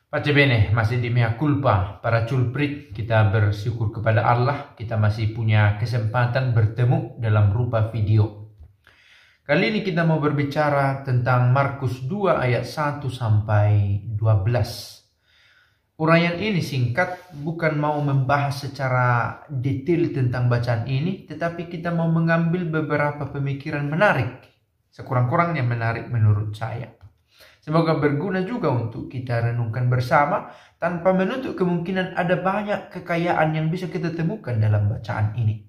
Pace bene, masih di mea culpa para culprit. Kita bersyukur kepada Allah, kita masih punya kesempatan bertemu dalam rupa video. Kali ini kita mau berbicara tentang Markus 2 ayat 1 sampai 12. Uraian ini singkat, bukan mau membahas secara detail tentang bacaan ini, tetapi kita mau mengambil beberapa pemikiran menarik. Sekurang-kurangnya menarik menurut saya. Semoga berguna juga untuk kita renungkan bersama tanpa menutup kemungkinan ada banyak kekayaan yang bisa kita temukan dalam bacaan ini.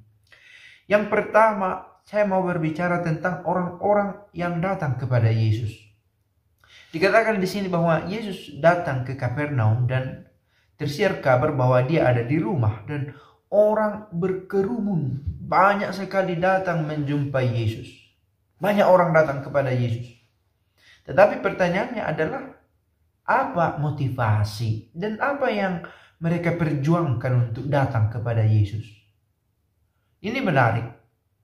Yang pertama, saya mau berbicara tentang orang-orang yang datang kepada Yesus. Dikatakan di sini bahwa Yesus datang ke Kapernaum dan tersiar kabar bahwa dia ada di rumah dan orang berkerumun. Banyak sekali datang menjumpai Yesus. Banyak orang datang kepada Yesus. Tetapi pertanyaannya adalah, apa motivasi dan apa yang mereka perjuangkan untuk datang kepada Yesus? Ini menarik,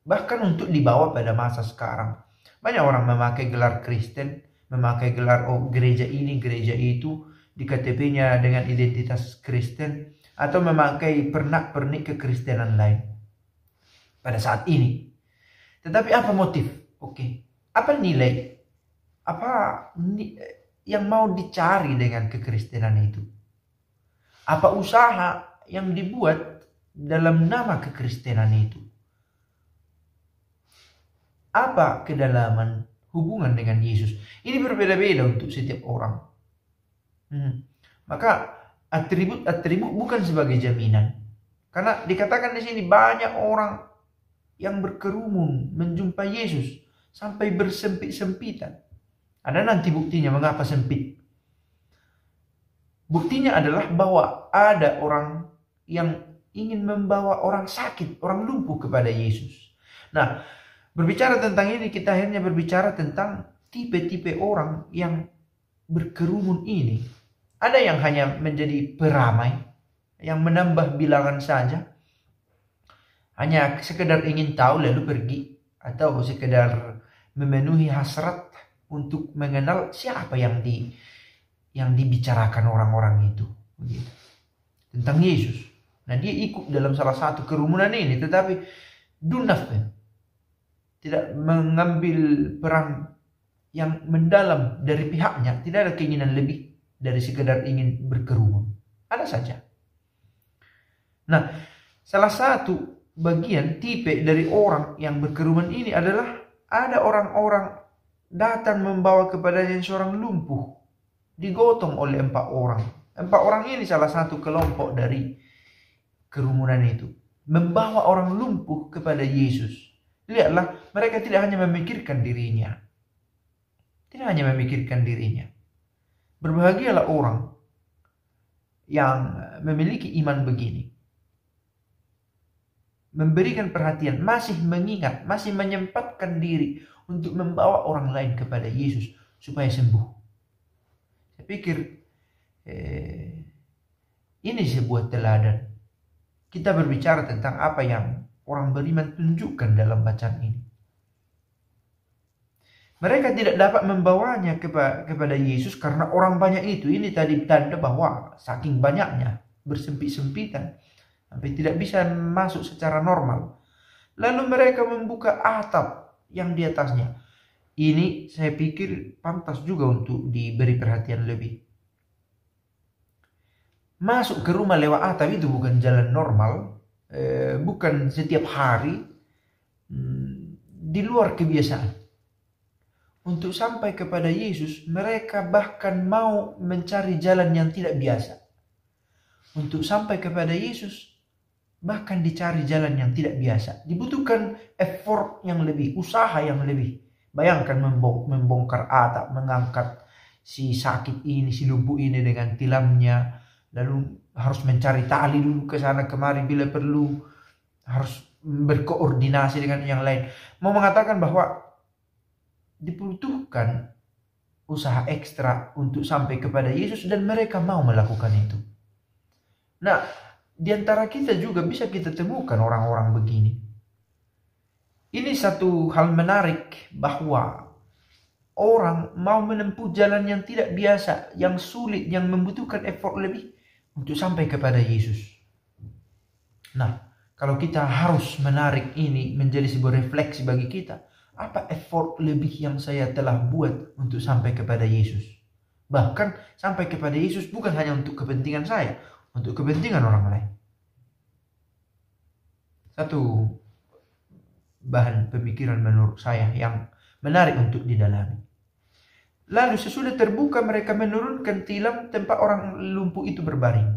bahkan untuk dibawa pada masa sekarang. Banyak orang memakai gelar Kristen, memakai gelar gereja ini, gereja itu, di KTP-nya dengan identitas Kristen, atau memakai pernak-pernik kekristenan lain pada saat ini. Tetapi apa motif? Apa nilai? Apa yang mau dicari dengan kekristenan itu? Apa usaha yang dibuat dalam nama kekristenan itu? Apa kedalaman hubungan dengan Yesus? Ini berbeda-beda untuk setiap orang. Maka atribut-atribut bukan sebagai jaminan. Karena dikatakan di sini banyak orang yang berkerumun menjumpai Yesus sampai bersempit-sempitan. Ada nanti buktinya mengapa sempit. Buktinya adalah bahwa ada orang yang ingin membawa orang sakit, orang lumpuh kepada Yesus. Nah, berbicara tentang ini, kita akhirnya berbicara tentang tipe-tipe orang yang berkerumun ini. Ada yang hanya menjadi peramai, yang menambah bilangan saja, hanya sekedar ingin tahu lalu pergi, atau sekedar memenuhi hasrat untuk mengenal siapa yang dibicarakan orang-orang itu begitu, tentang Yesus. Nah, dia ikut dalam salah satu kerumunan ini, tetapi dunafnya tidak mengambil peran yang mendalam dari pihaknya. Tidak ada keinginan lebih dari sekedar ingin berkerumun. Ada saja. Nah, salah satu bagian tipe dari orang yang berkerumun ini adalah ada orang-orang datang membawa kepadanya seorang lumpuh, digotong oleh 4 orang. 4 orang ini salah satu kelompok dari kerumunan itu, membawa orang lumpuh kepada Yesus. Lihatlah, mereka tidak hanya memikirkan dirinya. Tidak hanya memikirkan dirinya. Berbahagialah orang yang memiliki iman begini. Memberikan perhatian, masih mengingat, masih menyempatkan diri untuk membawa orang lain kepada Yesus supaya sembuh. Saya pikir ini sebuah teladan. Kita berbicara tentang apa yang orang beriman tunjukkan dalam bacaan ini. Mereka tidak dapat membawanya kepada Yesus karena orang banyak itu. Ini tadi tanda bahwa saking banyaknya, bersempit-sempitan, sampai tidak bisa masuk secara normal. Lalu mereka membuka atap yang di atasnya. Ini saya pikir pantas juga untuk diberi perhatian lebih. Masuk ke rumah lewat atap itu bukan jalan normal, bukan setiap hari, di luar kebiasaan. Untuk sampai kepada Yesus, mereka bahkan mau mencari jalan yang tidak biasa. Untuk sampai kepada Yesus, bahkan dicari jalan yang tidak biasa. Dibutuhkan effort yang lebih, usaha yang lebih. Bayangkan membongkar atap, mengangkat si sakit ini, si lumpuh ini dengan tilamnya. Lalu harus mencari tali dulu ke sana kemari bila perlu. Harus berkoordinasi dengan yang lain. Mau mengatakan bahwa dibutuhkan usaha ekstra untuk sampai kepada Yesus dan mereka mau melakukan itu. Nah, di antara kita juga bisa kita temukan orang-orang begini. Ini satu hal menarik bahwa orang mau menempuh jalan yang tidak biasa, yang sulit, yang membutuhkan effort lebih untuk sampai kepada Yesus. Nah, kalau kita harus menarik ini menjadi sebuah refleksi bagi kita, apa effort lebih yang saya telah buat untuk sampai kepada Yesus? Bahkan sampai kepada Yesus bukan hanya untuk kepentingan saya, untuk kepentingan orang lain. Satu bahan pemikiran menurut saya yang menarik untuk didalami. Lalu sesudah terbuka mereka menurunkan tilam tempat orang lumpuh itu berbaring.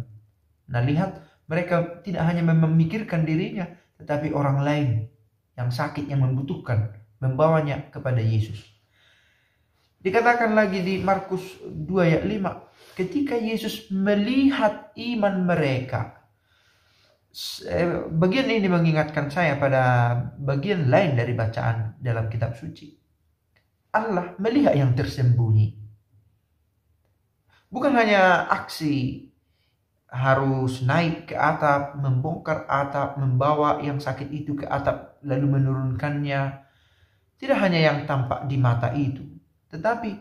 Nah, lihat, mereka tidak hanya memikirkan dirinya, tetapi orang lain yang sakit, yang membutuhkan, membawanya kepada Yesus. Dikatakan lagi di Markus 2 ayat 5, ketika Yesus melihat iman mereka. Bagian ini mengingatkan saya pada bagian lain dari bacaan dalam kitab suci. Allah melihat yang tersembunyi. Bukan hanya aksi harus naik ke atap, membongkar atap, membawa yang sakit itu ke atap, lalu menurunkannya. Tidak hanya yang tampak di mata itu, tetapi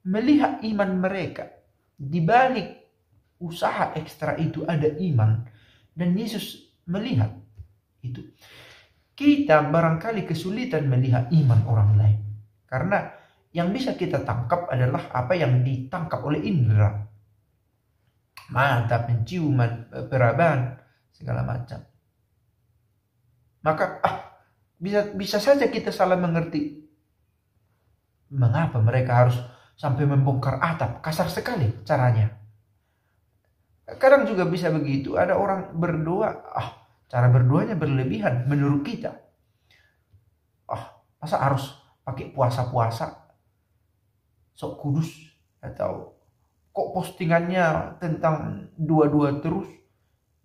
melihat iman mereka. Di balik usaha ekstra itu ada iman, dan Yesus melihat itu. Kita barangkali kesulitan melihat iman orang lain, karena yang bisa kita tangkap adalah apa yang ditangkap oleh indera. Mata, penciuman, peraban, segala macam. Maka bisa saja kita salah mengerti. Mengapa mereka harus sampai membongkar atap? Kasar sekali caranya. Kadang juga bisa begitu. Ada orang berdoa, cara berdoanya berlebihan menurut kita. Masa harus pakai puasa-puasa, sok kudus, atau kok postingannya tentang dua-dua terus,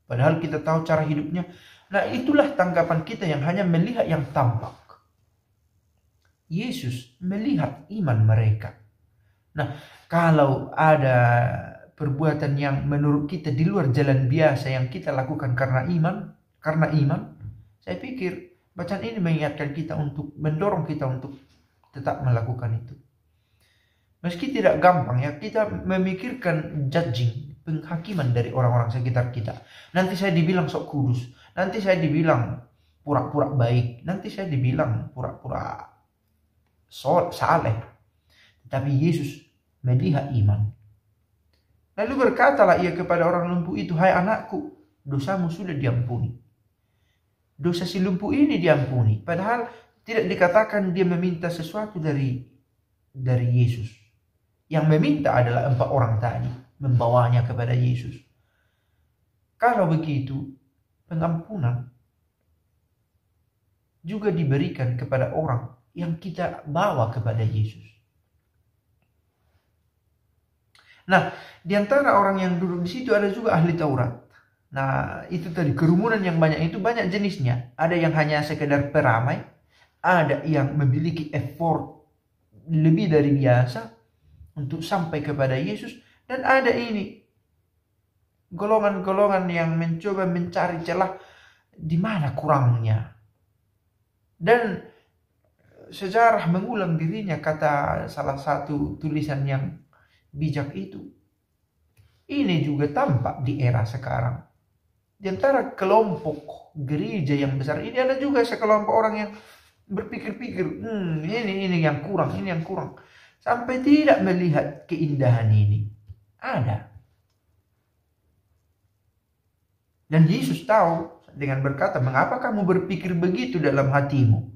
padahal kita tahu cara hidupnya. Nah, itulah tanggapan kita yang hanya melihat yang tampak. Yesus melihat iman mereka. Nah, kalau ada perbuatan yang menurut kita di luar jalan biasa yang kita lakukan karena iman, saya pikir bacaan ini mengingatkan kita untuk, mendorong kita untuk tetap melakukan itu. Meski tidak gampang ya, kita memikirkan judging, penghakiman dari orang-orang sekitar kita. Nanti saya dibilang sok kudus, nanti saya dibilang pura-pura baik, nanti saya dibilang pura-pura saleh. Tetapi Yesus melihat iman. Lalu berkatalah ia kepada orang lumpuh itu, hai anakku, dosamu sudah diampuni. Dosa si lumpuh ini diampuni. Padahal tidak dikatakan dia meminta sesuatu dari Yesus. Yang meminta adalah 4 orang tadi, membawanya kepada Yesus. Kalau begitu, pengampunan juga diberikan kepada orang yang kita bawa kepada Yesus. Nah, di antara orang yang duduk di situ ada juga ahli Taurat. Nah, itu tadi kerumunan yang banyak itu banyak jenisnya. Ada yang hanya sekedar peramai, ada yang memiliki effort lebih dari biasa untuk sampai kepada Yesus, dan ada ini golongan-golongan yang mencoba mencari celah di mana kurangnya. Dan sejarah mengulang dirinya, kata salah satu tulisan yang bijak itu. Ini juga tampak di era sekarang. Di antara kelompok gereja yang besar ini ada juga sekelompok orang yang berpikir-pikir, ini yang kurang, ini yang kurang. Sampai tidak melihat keindahan ini. Ada. Dan Yesus tahu dengan berkata, mengapa kamu berpikir begitu dalam hatimu?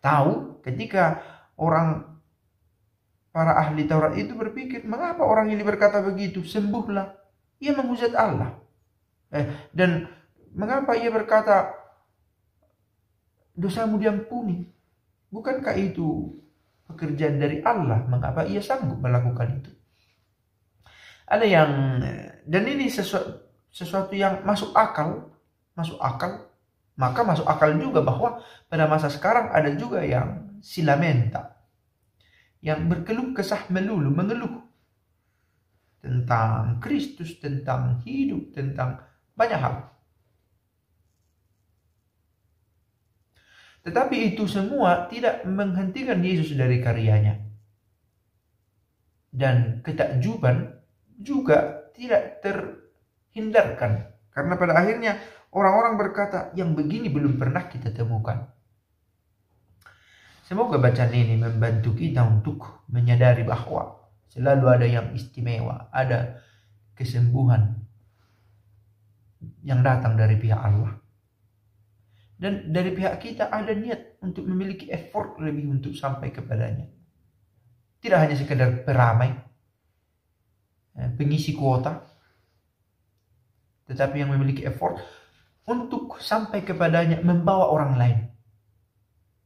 Tahu ketika para ahli Taurat itu berpikir, mengapa orang ini berkata begitu? Sembuhlah. Ia menghujat Allah. Dan mengapa ia berkata, dosamu diampuni? Bukankah itu pekerjaan dari Allah? Mengapa ia sanggup melakukan itu? Ada yang, dan ini sesuatu yang masuk akal, maka masuk akal juga bahwa pada masa sekarang ada juga yang silamenta, yang berkeluh kesah mengeluh tentang Kristus, tentang hidup, tentang banyak hal. Tetapi itu semua tidak menghentikan Yesus dari karyanya. dan ketakjuban juga tidak terhindarkan. Karena pada akhirnya orang-orang berkata, yang begini belum pernah kita temukan. Semoga bacaan ini membantu kita untuk menyadari bahwa selalu ada yang istimewa, ada kesembuhan yang datang dari pihak Allah. Dan dari pihak kita ada niat untuk memiliki effort lebih untuk sampai kepadanya. Tidak hanya sekedar peramai, pengisi kuota, tetapi yang memiliki effort untuk sampai kepadanya, membawa orang lain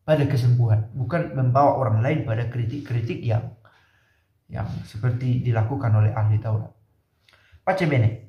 pada kesembuhan, bukan membawa orang lain pada kritik-kritik yang seperti dilakukan oleh ahli Taurat. Pace bene.